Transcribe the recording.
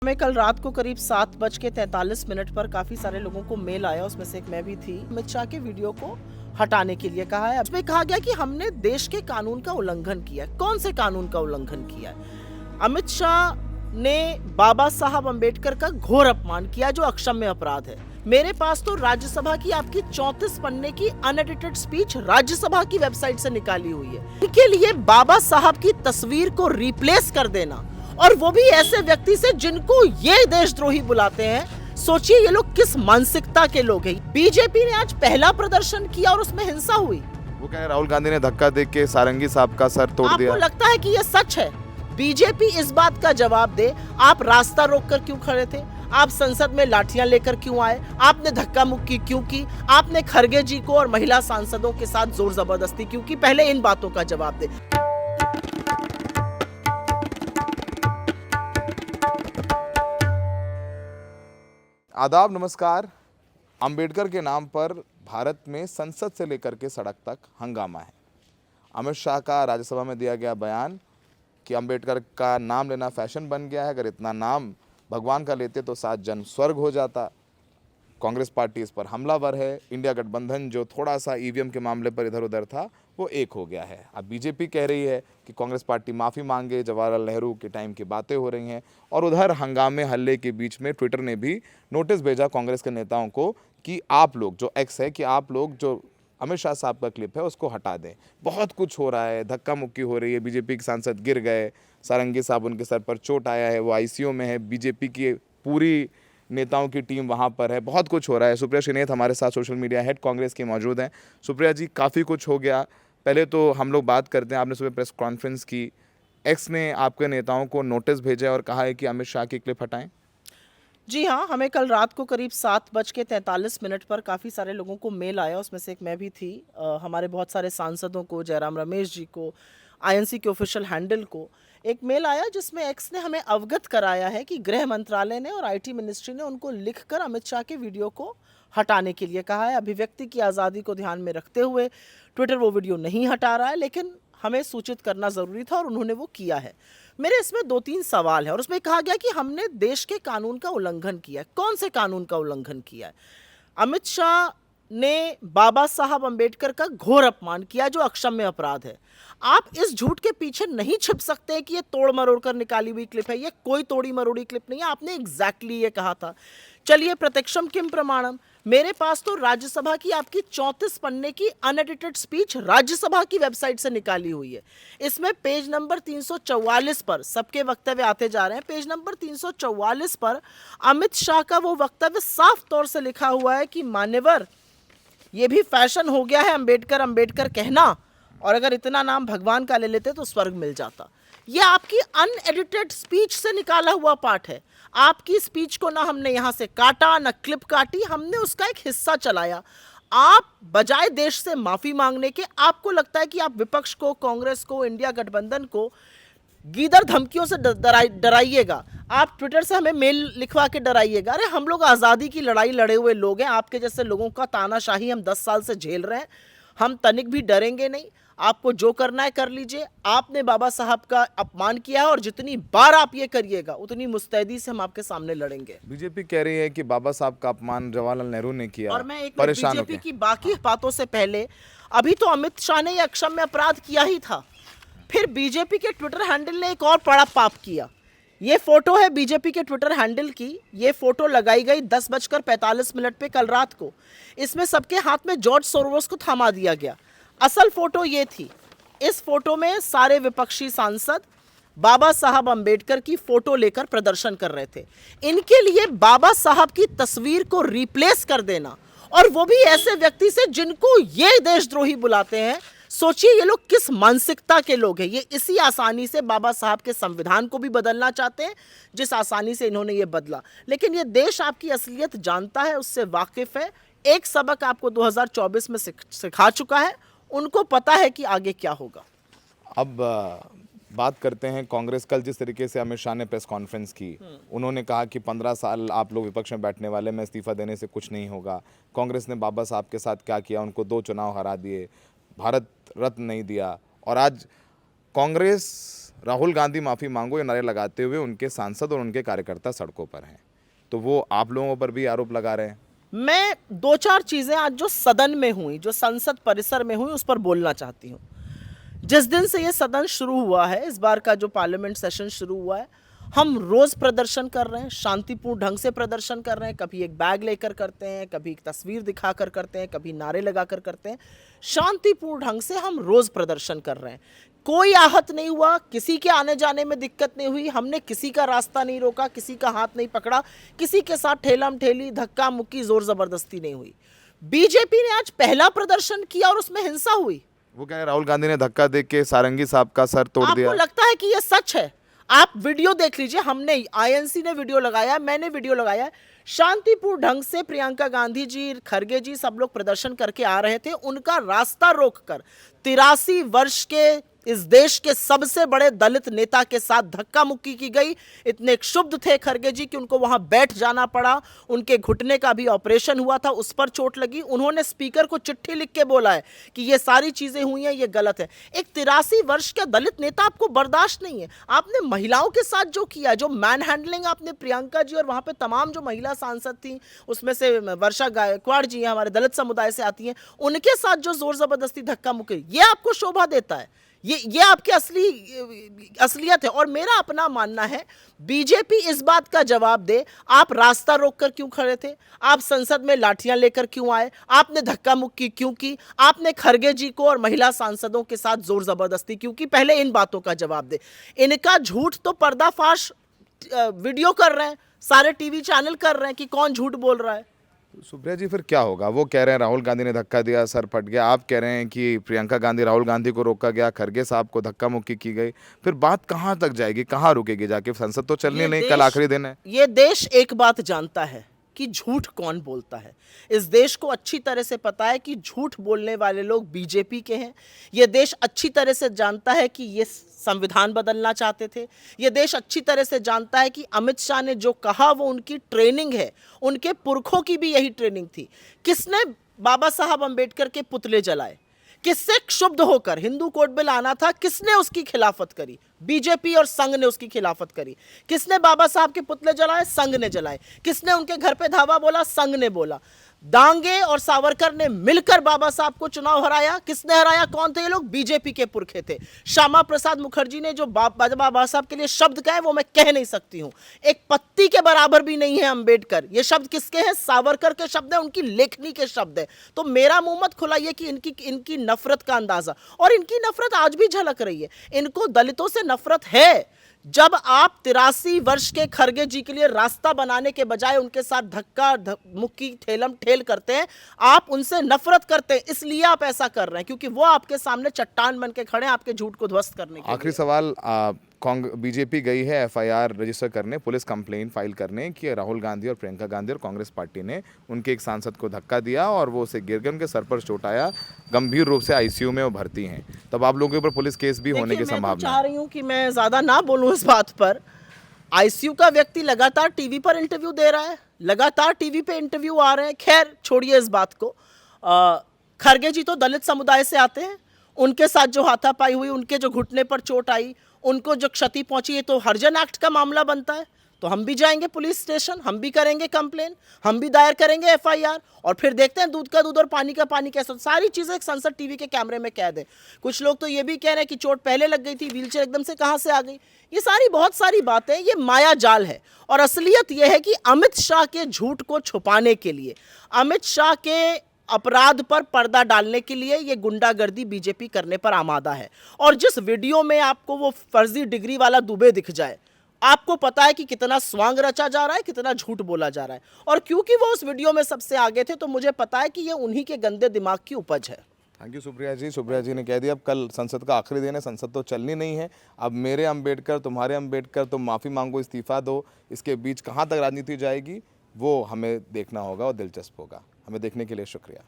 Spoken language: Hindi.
हमें कल रात को करीब 7:43 पर काफी सारे लोगों को मेल आया, उसमें से एक मैं भी थी। अमित शाह के वीडियो को हटाने के लिए कहा है। उसमें कहा गया कि हमने देश के कानून का उल्लंघन किया है। कौन से कानून का उल्लंघन किया है? अमित शाह ने बाबा साहब अम्बेडकर का घोर अपमान किया, जो अक्षम्य अपराध है। मेरे पास तो राज्यसभा की आपकी 34 पन्ने की अनएडिटेड स्पीच राज्यसभा की वेबसाइट से निकाली हुई है। इनके लिए बाबा साहब की तस्वीर को रिप्लेस कर देना, और वो भी ऐसे व्यक्ति से जिनको ये देशद्रोही बुलाते हैं। सोचिए ये लोग किस मानसिकता के लोग हैं। बीजेपी ने आज पहला प्रदर्शन किया और उसमें हिंसा हुई। वो कह रहे राहुल गांधी ने धक्का दे के सारंगी साहब का सर तोड़ दिया। आपको लगता है कि ये सच है? बीजेपी इस बात का जवाब दे। आप रास्ता रोककर क्यों खड़े थे? आप संसद में लाठियां लेकर क्यों आए? आपने धक्का मुक्की क्यों की? आपने खरगे जी को और महिला सांसदों के साथ जोर जबरदस्ती क्यों की? पहले इन बातों का जवाब दे। आदाब, नमस्कार। अंबेडकर के नाम पर भारत में संसद से लेकर के सड़क तक हंगामा है। अमित शाह का राज्यसभा में दिया गया बयान कि अंबेडकर का नाम लेना फैशन बन गया है, अगर इतना नाम भगवान का लेते तो 7 जन्म स्वर्ग हो जाता। कांग्रेस पार्टी इस पर हमलावर है। इंडिया गठबंधन जो थोड़ा सा ईवीएम के मामले पर इधर उधर था, वो एक हो गया है। अब बीजेपी कह रही है कि कांग्रेस पार्टी माफ़ी मांगे, जवाहरलाल नेहरू के टाइम की बातें हो रही हैं। और उधर हंगामे हल्ले के बीच में ट्विटर ने भी नोटिस भेजा कांग्रेस के नेताओं को कि आप लोग जो एक्स है, कि आप लोग जो अमित शाह साहब का क्लिप है उसको हटा दें। बहुत कुछ हो रहा है, धक्का मुक्की हो रही है। बीजेपी के सांसद गिर गए, सारंगी साहब उनके सर पर चोट आया है, वो आईसीयू में है। बीजेपी की पूरी नेताओं की टीम वहाँ पर है। बहुत कुछ हो रहा है। सुप्रिया श्रीनेत हमारे साथ सोशल मीडिया हेड कांग्रेस की मौजूद हैं। सुप्रिया जी, काफ़ी कुछ हो गया। पहले तो हम लोग बात करते हैं, आपने सुबह प्रेस कॉन्फ्रेंस की, एक्स ने आपके नेताओं को नोटिस भेजा और कहा है कि अमित शाह की क्लिप हटाएं। जी हाँ, हमें कल रात को करीब 7:43 पर काफ़ी सारे लोगों को मेल आया, उसमें से एक मैं भी थी। हमारे बहुत सारे सांसदों को, जयराम रमेश जी को, आईएनसी के ऑफिशियल हैंडल को एक मेल आया, जिसमें एक्स ने हमें अवगत कराया है कि गृह मंत्रालय ने और आईटी मिनिस्ट्री ने उनको लिखकर अमित शाह के वीडियो को हटाने के लिए कहा है। अभिव्यक्ति की आज़ादी को ध्यान में रखते हुए ट्विटर वो वीडियो नहीं हटा रहा है, लेकिन हमें सूचित करना ज़रूरी था और उन्होंने वो किया है। मेरे इसमें 2-3 सवाल हैं, और उसमें कहा गया कि हमने देश के कानून का उल्लंघन किया है। कौन से कानून का उल्लंघन किया है? अमित शाह ने बाबा साहब अम्बेडकर का घोर अपमान किया, जो अक्षम्य अपराध है। आप इस झूठ के पीछे नहीं छिप सकते कि ये तोड़ मरोड़ कर निकाली हुई क्लिप है। ये कोई तोड़ी मरोड़ी क्लिप नहीं है। आपने एग्जैक्टली ये कहा था। चलिए, प्रत्यक्षम किम प्रमाणम। मेरे पास तो राज्यसभा की आपकी 34 पन्ने की अनएडिटेड स्पीच राज्यसभा की वेबसाइट से निकाली हुई है। इसमें पेज नंबर 344 पर सबके वक्तव्य आते जा रहे हैं। पेज नंबर 344 पर अमित शाह का वो वक्तव्य साफ तौर से लिखा हुआ है कि मान्यवर, ये भी फैशन हो गया है अंबेडकर अंबेडकर कहना, और अगर इतना नाम भगवान का ले लेते तो स्वर्ग मिल जाता। ये आपकी अनएडिटेड स्पीच से निकाला हुआ पाठ है। आपकी स्पीच को ना हमने यहां से काटा, ना क्लिप काटी, हमने उसका एक हिस्सा चलाया। आप बजाय देश से माफी मांगने के, आपको लगता है कि आप विपक्ष को, कांग्रेस को, इंडिया गठबंधन को गीदड़ धमकियों से डराइएगा। आप ट्विटर से हमें मेल लिखवा के डराइएगा। अरे हम लोग आज़ादी की लड़ाई लड़े हुए लोग हैं। आपके जैसे लोगों का तानाशाही हम 10 साल से झेल रहे हैं। हम तनिक भी डरेंगे नहीं। आपको जो करना है कर लीजिए। आपने बाबा साहब का अपमान किया है, और जितनी बार आप ये करिएगा उतनी मुस्तैदी से हम आपके सामने लड़ेंगे। बीजेपी कह रही है कि बाबा साहब का अपमान जवाहरलाल नेहरू ने किया। और मैं एक परेशान बीजेपी होके की बाकी बातों से पहले, अभी तो अमित शाह ने यह अक्षम्य अपराध किया ही था, फिर बीजेपी के ट्विटर हैंडल ने एक और बड़ा पाप किया। ये फोटो है बीजेपी के ट्विटर हैंडल की। ये फोटो लगाई गई 10:45 पे कल रात को। इसमें सबके हाथ में जॉर्ज सोरोस को थमा दिया गया। असल फोटो ये थी। इस फोटो में सारे विपक्षी सांसद बाबा साहब अम्बेडकर की फोटो लेकर प्रदर्शन कर रहे थे। इनके लिए बाबा साहब की तस्वीर को रिप्लेस कर देना, और वो भी ऐसे व्यक्ति से जिनको ये देशद्रोही बुलाते हैं। सोचिए ये लोग किस मानसिकता के लोग हैं। ये इसी आसानी से बाबा साहब के संविधान को भी बदलना चाहते हैं, जिस आसानी से इन्होंने ये बदला। लेकिन ये देश आपकी असलियत जानता है, उससे वाकिफ है। एक सबक आपको 2024 में सिखा चुका है। उनको पता है कि आगे क्या होगा। अब बात करते हैं कांग्रेस। कल जिस तरीके से अमित शाह ने प्रेस कॉन्फ्रेंस की, उन्होंने कहा कि 15 साल आप लोग विपक्ष में बैठने वाले, मैं इस्तीफा देने से कुछ नहीं होगा। कांग्रेस ने बाबा साहब के साथ क्या किया, उनको 2 चुनाव हरा दिए, भारत रत्न नहीं दिया। और आज कांग्रेस राहुल गांधी माफ़ी मांगो ये नारे लगाते हुए उनके सांसद और उनके कार्यकर्ता सड़कों पर हैं, तो वो आप लोगों पर भी आरोप लगा रहे हैं। मैं दो चार चीजें आज जो सदन में हुई, जो संसद परिसर में हुई, उस पर बोलना चाहती हूँ। जिस दिन से ये सदन शुरू हुआ है, इस बार का जो पार्लियामेंट सेशन शुरू हुआ है, हम रोज प्रदर्शन कर रहे हैं, शांतिपूर्ण ढंग से प्रदर्शन कर रहे हैं। कभी एक बैग लेकर करते हैं, कभी एक तस्वीर दिखाकर करते हैं, कभी नारे लगाकर करते हैं। शांतिपूर्ण ढंग से हम रोज प्रदर्शन कर रहे हैं। कोई आहत नहीं हुआ, किसी के आने जाने में दिक्कत नहीं हुई, हमने किसी का रास्ता नहीं रोका, किसी का हाथ नहीं पकड़ा, किसी के साथ ठेलम ठेली, धक्का मुक्की, जोर जबरदस्ती नहीं हुई। बीजेपी ने आज पहला प्रदर्शन किया और उसमें हिंसा हुई। वो कह रहे राहुल गांधी ने धक्का दे के सारंगी साहब का सर तोड़ दिया। आपको लगता है कि ये सच है? आप वीडियो देख लीजिए, हमने आईएनसी ने वीडियो लगाया, मैंने वीडियो लगाया। शांतिपूर्ण ढंग से प्रियंका गांधी जी, खरगे जी, सब लोग प्रदर्शन करके आ रहे थे। उनका रास्ता रोककर 83 वर्ष के इस देश के सबसे बड़े दलित नेता के साथ धक्का मुक्की की गई। इतने क्षुब्ध थे खरगे जी कि उनको वहां बैठ जाना पड़ा। उनके घुटने का भी ऑपरेशन हुआ था, उस पर चोट लगी। उन्होंने स्पीकर को चिट्ठी लिख के बोला है कि ये सारी चीजें हुई हैं, ये गलत है। एक 83 वर्ष का दलित नेता आपको बर्दाश्त नहीं है। आपने महिलाओं के साथ जो किया, जो मैन हैंडलिंग आपने प्रियंका जी और वहां पे तमाम जो महिला सांसद थी, उसमें से वर्षा गायकवाड़ जी हमारे दलित समुदाय से आती हैं, उनके साथ जो जोर जबरदस्ती धक्का मुक्की, ये आपको शोभा देता है? ये आपकी असलियत है। और मेरा अपना मानना है, बीजेपी इस बात का जवाब दे, आप रास्ता रोककर क्यों खड़े थे? आप संसद में लाठियां लेकर क्यों आए? आपने धक्का मुक्की क्यों की? आपने खरगे जी को और महिला सांसदों के साथ जोर जबरदस्ती क्यों की? पहले इन बातों का जवाब दे। इनका झूठ तो पर्दाफाश वीडियो कर रहे हैं, सारे टीवी चैनल कर रहे हैं कि कौन झूठ बोल रहा है। सुप्रिया जी फिर क्या होगा? वो कह रहे हैं राहुल गांधी ने धक्का दिया, सर फट गया। आप कह रहे हैं कि प्रियंका गांधी, राहुल गांधी को रोका गया, खरगे साहब को धक्का मुक्की की गई। फिर बात कहां तक जाएगी, कहां रुकेगी जाके? संसद तो चलनी नहीं, कल आखिरी दिन है। ये देश एक बात जानता है कि झूठ कौन बोलता है। इस देश को अच्छी तरह से पता है कि झूठ बोलने वाले लोग बीजेपी के हैं। ये देश अच्छी तरह से जानता है कि ये संविधान बदलना चाहते थे। ये देश अच्छी तरह से जानता है कि अमित शाह ने जो कहा वो उनकी ट्रेनिंग है, उनके पुरखों की भी यही ट्रेनिंग थी। किसने बाबा साहब अंबेडकर के पुतले जलाए? किससे क्षुब्ध होकर हिंदू कोड बिल आना था, किसने उसकी खिलाफत करी? बीजेपी और संघ ने उसकी खिलाफत करी। किसने बाबा साहब के पुतले जलाए? संघ ने जलाए। किसने उनके घर पे धावा बोला? संघ ने बोला। दांगे और सावरकर ने मिलकर बाबा साहब को चुनाव हराया। किसने हराया? कौन थे ये लोग? बीजेपी के पुरखे थे। श्यामा प्रसाद मुखर्जी ने जो बाबा साहब के लिए शब्द कहे वो मैं कह नहीं सकती हूं। एक पत्ती के बराबर भी नहीं है अंबेडकर। ये शब्द किसके हैं? सावरकर के शब्द है, उनकी लेखनी के शब्द है। तो मेरा मुंह मत खुलाइए कि इनकी नफरत का अंदाजा, और इनकी नफरत आज भी झलक रही है। इनको दलितों से नफरत है। जब आप 83 वर्ष के खरगे जी के लिए रास्ता बनाने के बजाय उनके साथ धक्का मुक्की, ठेलम ठेल करते हैं, आप उनसे नफरत करते हैं, इसलिए आप ऐसा कर रहे हैं क्योंकि वो आपके सामने चट्टान बन के खड़े हैं आपके झूठ को ध्वस्त करने के आखिरी सवाल, बीजेपी गई है एफआईआर रजिस्टर करने, पुलिस कंप्लेन फाइल करने कि राहुल गांधी और प्रियंका गांधी और कांग्रेस पार्टी ने उनके एक सांसद को धक्का दिया और वो उसे गिर गए, उनके सर पर चोट आया, गंभीर रूप से आईसीयू में वो भर्ती हैं। तब आप लोगों के ऊपर पुलिस केस भी होने की संभावना है। मैं चाह रही हूँ कि मैं ज्यादा ना बोलूँ इस बात पर। आईसीयू का व्यक्ति लगातार टीवी पर इंटरव्यू दे रहा है, लगातार टीवी पे इंटरव्यू आ रहे हैं। खैर छोड़िए इस बात को। खरगे जी तो दलित समुदाय से आते हैं, उनके साथ जो हाथापाई हुई, उनके जो घुटने पर चोट आई, उनको जो क्षति पहुंची, है तो हर्जन एक्ट का मामला बनता है। तो हम भी जाएंगे पुलिस स्टेशन, हम भी करेंगे कंप्लेन, हम भी दायर करेंगे एफआईआर, और फिर देखते हैं दूध का दूध और पानी का पानी कैसे। सारी चीजें एक संसद टीवी के कैमरे में कैद है। कुछ लोग तो ये भी कह रहे हैं कि चोट पहले लग गई थी, व्हीलचेयर एकदम से कहां से आ गई। ये सारी बहुत सारी बातें, ये माया जाल है। और असलियत यह है कि अमित शाह के झूठ को छुपाने के लिए, अमित शाह के अपराध पर पर्दा डालने के लिए ये गुंडागर्दी बीजेपी करने पर आमादा है। और जिस वीडियो में आपको वो फर्जी डिग्री वाला दुबे दिख जाए, आपको पता है कि कितना स्वांग रचा जा रहा है, कितना झूठ बोला जा रहा है। और क्योंकि वो उस वीडियो में सबसे आगे थे, तो मुझे पता है कि ये उन्हीं के गंदे दिमाग की उपज है। थैंक यू सुप्रिया जी। सुप्रिया जी ने कह दिया अब कल संसद का आखिरी दिन है, संसद तो चलनी नहीं है। अब मेरे अंबेडकर, तुम्हारे अंबेडकर, तुम माफ़ी मांगो, इस्तीफा दो, इसके बीच कहाँ तक राजनीति जाएगी वो हमें देखना होगा और दिलचस्प होगा। हमें देखने के लिए शुक्रिया।